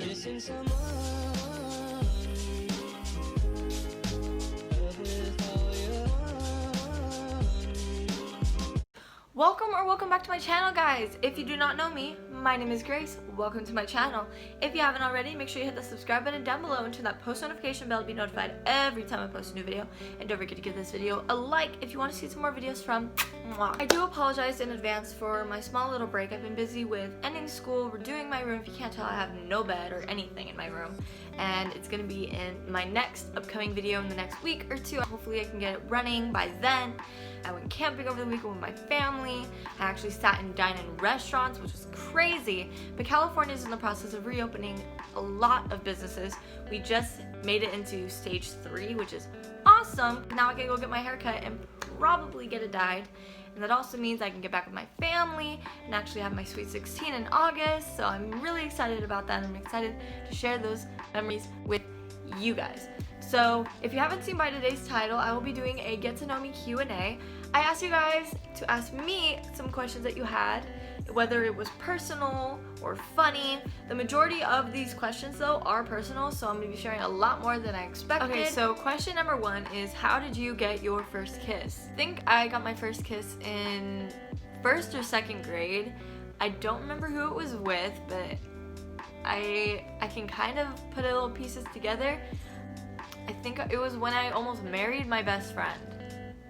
missing someone. Welcome back to my channel, guys. If you do not know me, my name is Grace. Welcome to my channel. If you haven't already, make sure you hit the subscribe button down below and turn that post notification bell to be notified every time I post a new video. And don't forget to give this video a like if you want to see some more videos from Mwah. I do apologize in advance for my small little break. I've been busy with ending school, redoing my room. If you can't tell, I have no bed or anything in my room. And it's going to be in my next upcoming video in the next week or two. Hopefully I can get it running by then. I went camping over the weekend with my family. I actually sat and dined in restaurants, which was crazy. But California is in the process of reopening a lot of businesses. We just made it into stage 3, which is awesome. Now I can go get my hair cut and probably get it dyed. And that also means I can get back with my family and actually have my sweet 16 in August. So I'm really excited about that. I'm excited to share those memories with you guys. So if you haven't seen by today's title, I will be doing a get to know me Q&A. I asked you guys to ask me some questions that you had, whether it was personal or funny. The majority of these questions though are personal, so I'm going to be sharing a lot more than I expected. Okay, so question number 1 is, how did you get your first kiss? I think I got my first kiss in 1st or 2nd grade. I don't remember who it was with, but I can kind of put a little pieces together. I think it was when I almost married my best friend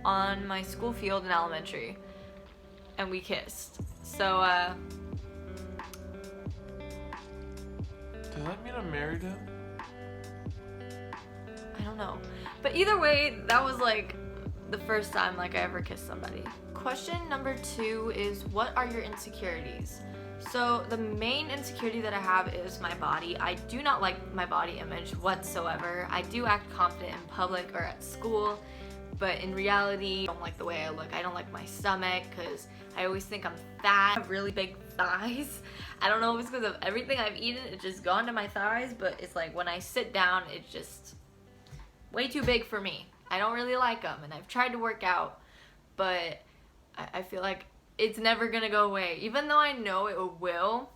on my school field in elementary, and we kissed. So, Does that mean I married him? I don't know. But either way, that was like the first time like I ever kissed somebody. Question number 2 is, what are your insecurities? So the main insecurity that I have is my body. I do not like my body image whatsoever. I do act confident in public or at school, but in reality, I don't like the way I look. I don't like my stomach because I always think I'm fat. I have really big thighs. I don't know if it's because of everything I've eaten, it's just gone to my thighs, but it's like when I sit down, it's just way too big for me. I don't really like them, and I've tried to work out, but I feel like it's never gonna go away. Even though I know it will,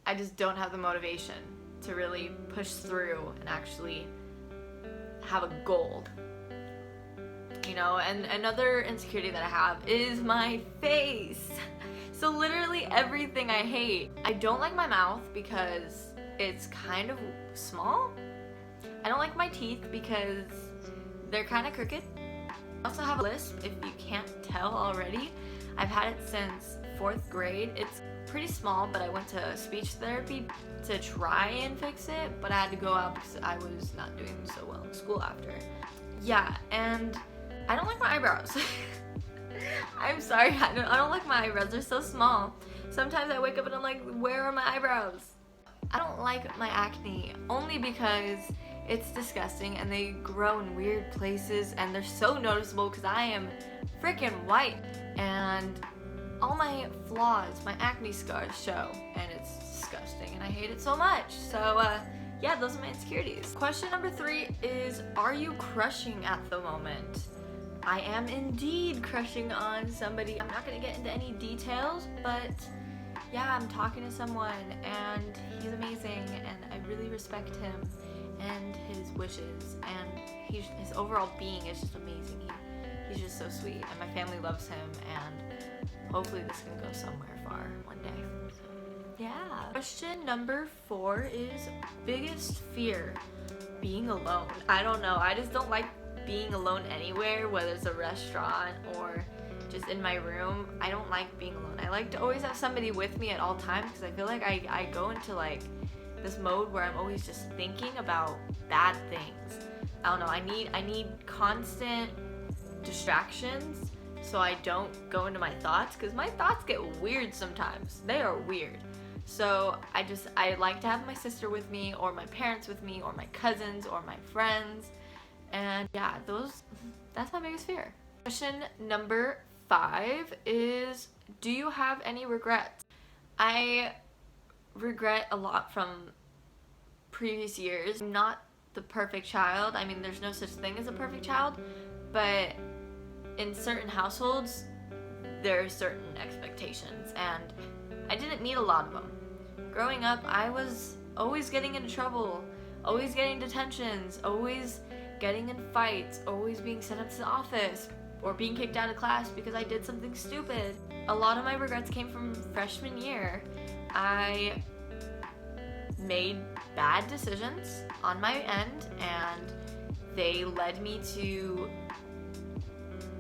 I just don't have the motivation to really push through and actually have a goal. You know, and another insecurity that I have is my face. So literally everything I hate. I don't like my mouth because it's kind of small. I don't like my teeth because they're kind of crooked. I also have a lisp, if you can't tell already. I've had it since 4th grade. It's pretty small, but I went to speech therapy to try and fix it, but I had to go out because I was not doing so well in school after. Yeah, and I don't like my eyebrows. I'm sorry, I don't like my eyebrows. They're so small. Sometimes I wake up and I'm like, where are my eyebrows? I don't like my acne, only because it's disgusting and they grow in weird places and they're so noticeable because I am freaking white. And all my flaws, my acne scars show, and it's disgusting and I hate it so much. So yeah, those are my insecurities. Question number 3 is, are you crushing at the moment? I am indeed crushing on somebody. I'm not gonna get into any details, but yeah, I'm talking to someone and he's amazing and I really respect him and his wishes, and his overall being is just amazing. He's just so sweet and my family loves him, and hopefully this can go somewhere far one day. So, yeah. Question number 4 is, biggest fear? Being alone. I don't know. I just don't like being alone anywhere, whether it's a restaurant or just in my room. I don't like being alone. I like to always have somebody with me at all times because I feel like I go into like this mode where I'm always just thinking about bad things. I don't know. I need constant distractions so I don't go into my thoughts, because my thoughts get weird sometimes. They are weird. So I like to have my sister with me, or my parents with me, or my cousins, or my friends. And yeah, that's my biggest fear. Question number 5 is, do you have any regrets? I regret a lot from previous years. I'm not the perfect child. I mean, there's no such thing as a perfect child, but in certain households, there are certain expectations, and I didn't meet a lot of them. Growing up, I was always getting into trouble, always getting detentions, always getting in fights, always being sent up to the office, or being kicked out of class because I did something stupid. A lot of my regrets came from freshman year. I made bad decisions on my end, and they led me to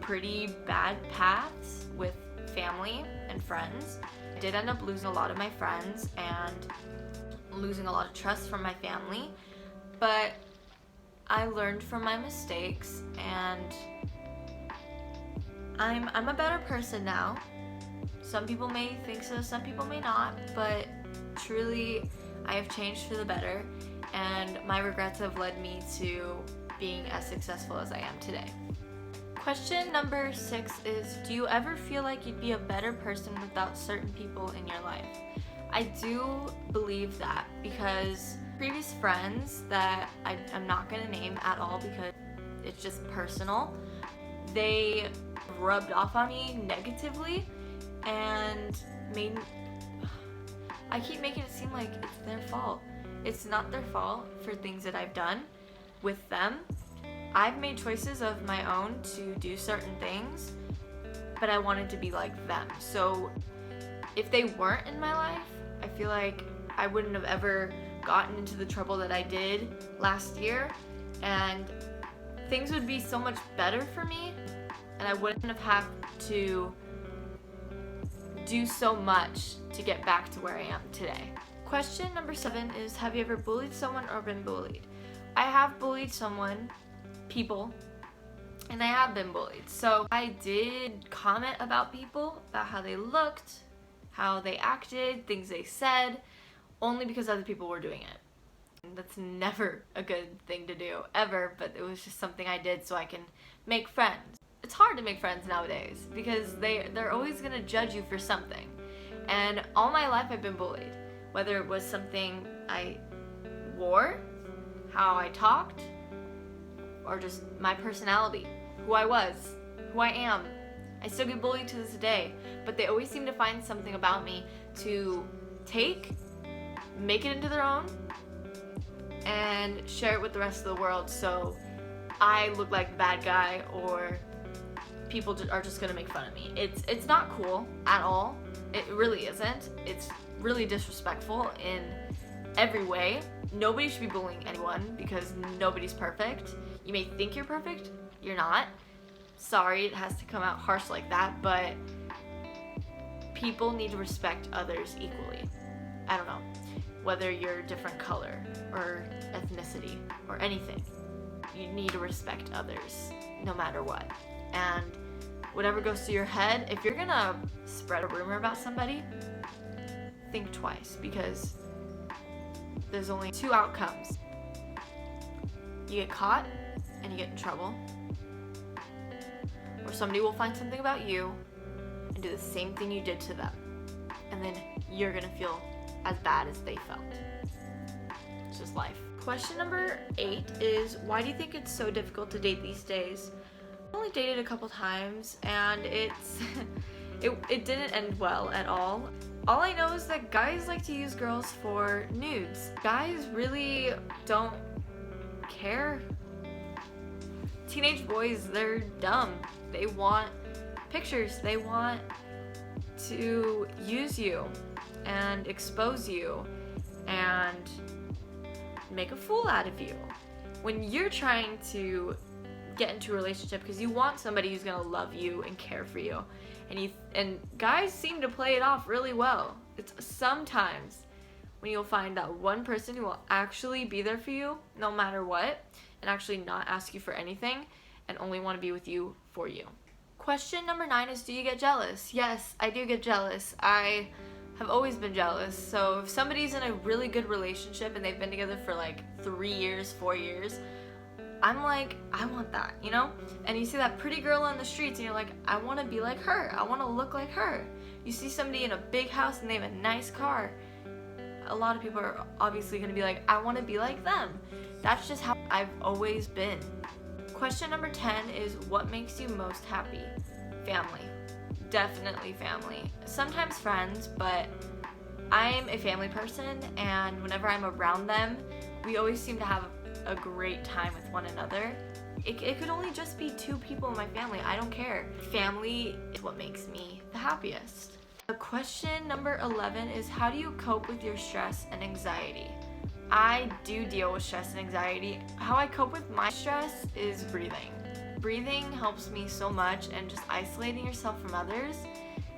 pretty bad paths with family and friends. I did end up losing a lot of my friends and losing a lot of trust from my family, but I learned from my mistakes, and I'm a better person now. Some people may think so, some people may not, but truly I have changed for the better, and my regrets have led me to being as successful as I am today. Question number 6 is, do you ever feel like you'd be a better person without certain people in your life? I do believe that, because previous friends that I'm not going to name at all because it's just personal, they rubbed off on me negatively and I keep making it seem like it's their fault. It's not their fault for things that I've done with them. I've made choices of my own to do certain things, but I wanted to be like them. So if they weren't in my life, I feel like I wouldn't have ever gotten into the trouble that I did last year, and things would be so much better for me, and I wouldn't have had to do so much to get back to where I am today. Question number 7 is, have you ever bullied someone or been bullied? I have bullied people, and I have been bullied. So I did comment about people, about how they looked, how they acted, things they said, only because other people were doing it. And that's never a good thing to do, ever, but it was just something I did so I can make friends. It's hard to make friends nowadays because they're always gonna judge you for something. And all my life I've been bullied, whether it was something I wore, how I talked, or just my personality, who I was, who I am. I still get bullied to this day, but they always seem to find something about me to take, make it into their own, and share it with the rest of the world, so I look like the bad guy, or people are just gonna make fun of me. It's not cool at all. It really isn't. It's really disrespectful in every way. Nobody should be bullying anyone because nobody's perfect. You may think you're perfect, you're not. Sorry, it has to come out harsh like that, but people need to respect others equally. I don't know, whether you're a different color or ethnicity or anything. You need to respect others no matter what. And whatever goes through your head, if you're gonna spread a rumor about somebody, think twice, because there's only 2 outcomes. You get caught and you get in trouble, or somebody will find something about you and do the same thing you did to them, and then you're gonna feel as bad as they felt. It's just life. Question number 8 is, why do you think it's so difficult to date these days? I've only dated a couple times, and it didn't end well at all. All I know is that guys like to use girls for nudes. Guys really don't care. Teenage boys, they're dumb. They want pictures. They want to use you and expose you and make a fool out of you. When you're trying to get into a relationship because you want somebody who's gonna love you and care for you, and guys seem to play it off really well. It's sometimes when you'll find that one person who will actually be there for you no matter what, and actually not ask you for anything and only want to be with you for you. Question number 9 is, do you get jealous? Yes, I do get jealous. I have always been jealous. So if somebody's in a really good relationship and they've been together for like 3 years, 4 years, I'm like, I want that, you know? And you see that pretty girl on the streets and you're like, I want to be like her. I want to look like her. You see somebody in a big house and they have a nice car. A lot of people are obviously going to be like, I want to be like them. That's just how I've always been. Question number 10 is, what makes you most happy? Family. Definitely family. Sometimes friends, but I'm a family person, and whenever I'm around them, we always seem to have a great time with one another. It could only just be 2 people in my family. I don't care. Family is what makes me the happiest. Question number 11 is, how do you cope with your stress and anxiety? I do deal with stress and anxiety. How I cope with my stress is breathing. Breathing helps me so much, and just isolating yourself from others.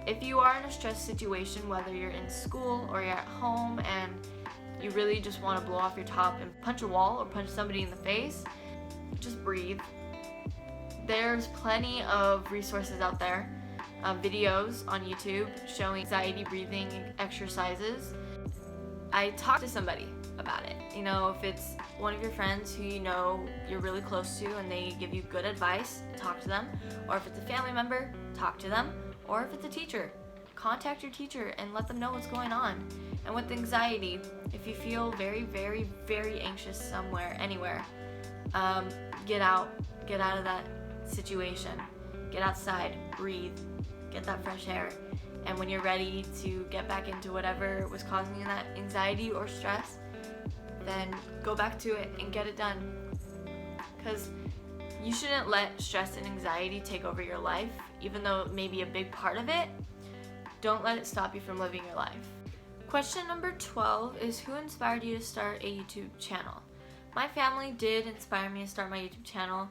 If you are in a stress situation, whether you're in school or you're at home and you really just want to blow off your top and punch a wall or punch somebody in the face, just breathe. There's plenty of resources out there, videos on YouTube showing anxiety breathing exercises. I talk to somebody about it. You know, if it's one of your friends who you know you're really close to and they give you good advice, talk to them. Or if it's a family member, talk to them. Or if it's a teacher, contact your teacher and let them know what's going on. And with anxiety, if you feel very, very, very anxious somewhere, anywhere, get out of that situation. Get outside, breathe, get that fresh air. And when you're ready to get back into whatever was causing you that anxiety or stress, then go back to it and get it done. Because you shouldn't let stress and anxiety take over your life, even though it may be a big part of it. Don't let it stop you from living your life. Question number 12 is, who inspired you to start a YouTube channel? My family did inspire me to start my YouTube channel.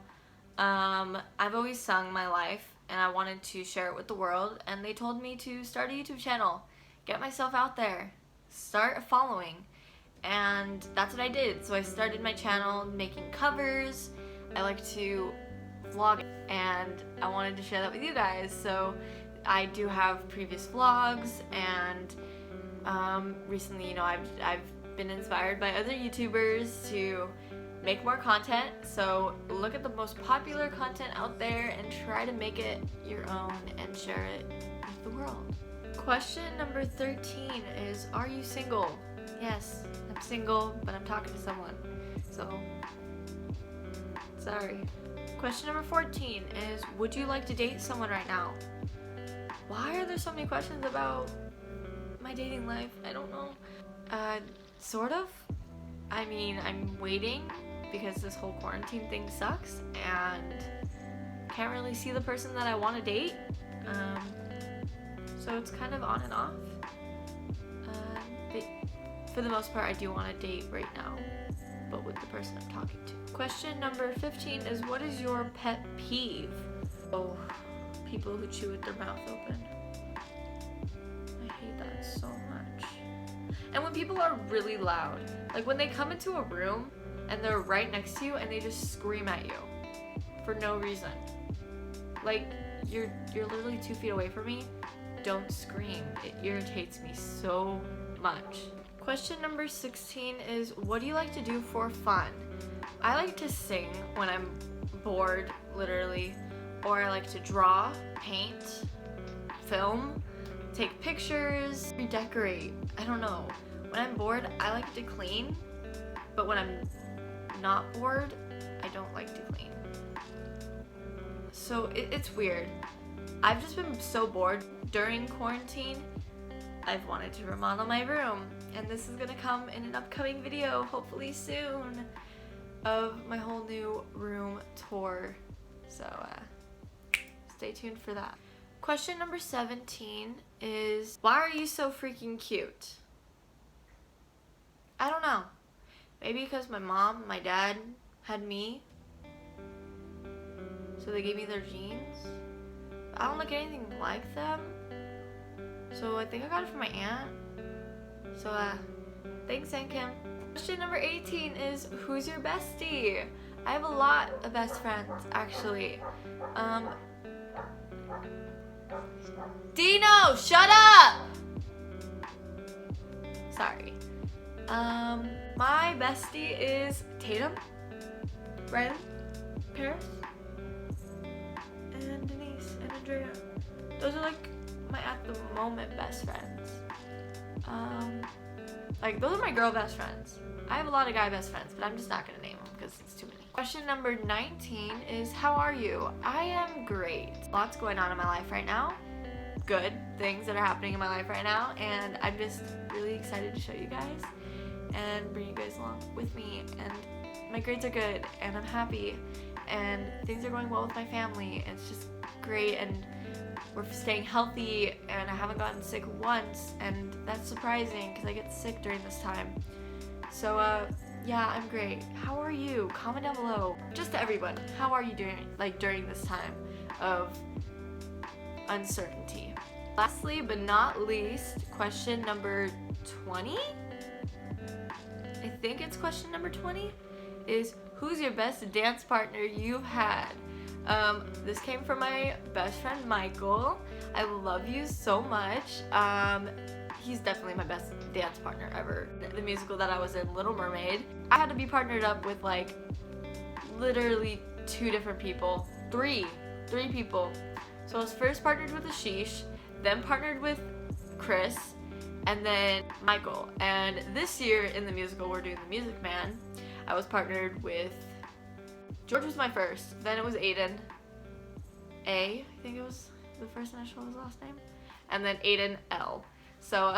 I've always sung my life, and I wanted to share it with the world, and they told me to start a YouTube channel, get myself out there, start a following, and that's what I did. So I started my channel making covers. I like to vlog, and I wanted to share that with you guys. So I do have previous vlogs, and recently, you know, I've been inspired by other YouTubers to make more content. So look at the most popular content out there and try to make it your own and share it with the world. Question number 13 is, are you single? Yes, I'm single, but I'm talking to someone. So, sorry. Question number 14 is, would you like to date someone right now? Why are there so many questions about my dating life? I don't know. Sort of. I mean, I'm waiting because this whole quarantine thing sucks and can't really see the person that I want to date. So it's kind of on and off. But for the most part, I do want to date right now, but with the person I'm talking to. Question number 15 is, what is your pet peeve? Oh, people who chew with their mouth open. I hate that so much. And when people are really loud, like when they come into a room and they're right next to you and they just scream at you for no reason. Like, you're literally 2 feet away from me. Don't scream. It irritates me so much. Question number 16 is, what do you like to do for fun? I like to sing when I'm bored, literally, or I like to draw, paint, film, take pictures, redecorate. I don't know. When I'm bored, I like to clean, but when I'm not bored, I don't like to clean. So it's weird. I've just been so bored during quarantine. I've wanted to remodel my room, and this is gonna come in an upcoming video, hopefully soon, of my whole new room tour. So stay tuned for that. Question number 17 is, why are you so freaking cute? I don't know. Maybe because my mom, my dad had me, so they gave me their genes. I don't look anything like them, so I think I got it from my aunt. So thanks, Aunt Kim. Question number 18 is, who's your bestie? I have a lot of best friends, actually. Dino, shut up! Sorry. My bestie is Tatum, Riley, Paris, and Denise, and Andrea. Those are like my at the moment best friends. Like, those are my girl best friends. I have a lot of guy best friends, but I'm just not gonna name them because it's too many. Question number 19 is, how are you? I am great. Lots going on in my life right now. good things that are happening in my life right now, and I'm just really excited to show you guys and bring you guys along with me. And my grades are good, and I'm happy, and things are going well with my family. It's just great, and we're staying healthy, and I haven't gotten sick once, and that's surprising because I get sick during this time. So yeah, I'm great. How are you? Comment down below. Just to everyone, how are you doing during this time of uncertainty? Lastly but not least, question number 20? I think it's question number 20 is, who's your best dance partner you've had? This came from my best friend Michael. I love you so much. He's definitely my best dance partner ever. The musical that I was in, Little Mermaid, I had to be partnered up with like literally 2 different people. 3 people. So I was first partnered with Ashish, then partnered with Chris, and then Michael. And this year in the musical, we're doing The Music Man, I was partnered with George. Was my first, then it was Aiden, I think it was the first initial of his last name, and then Aiden L. So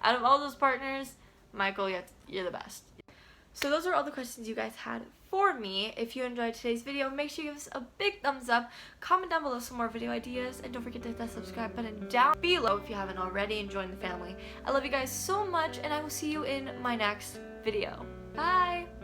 out of all those partners, Michael, you're the best. So those are all the questions you guys had for me. If you enjoyed today's video, make sure you give us a big thumbs up, comment down below some more video ideas, and don't forget to hit that subscribe button down below if you haven't already, and join the family. I love you guys so much, and I will see you in my next video. Bye!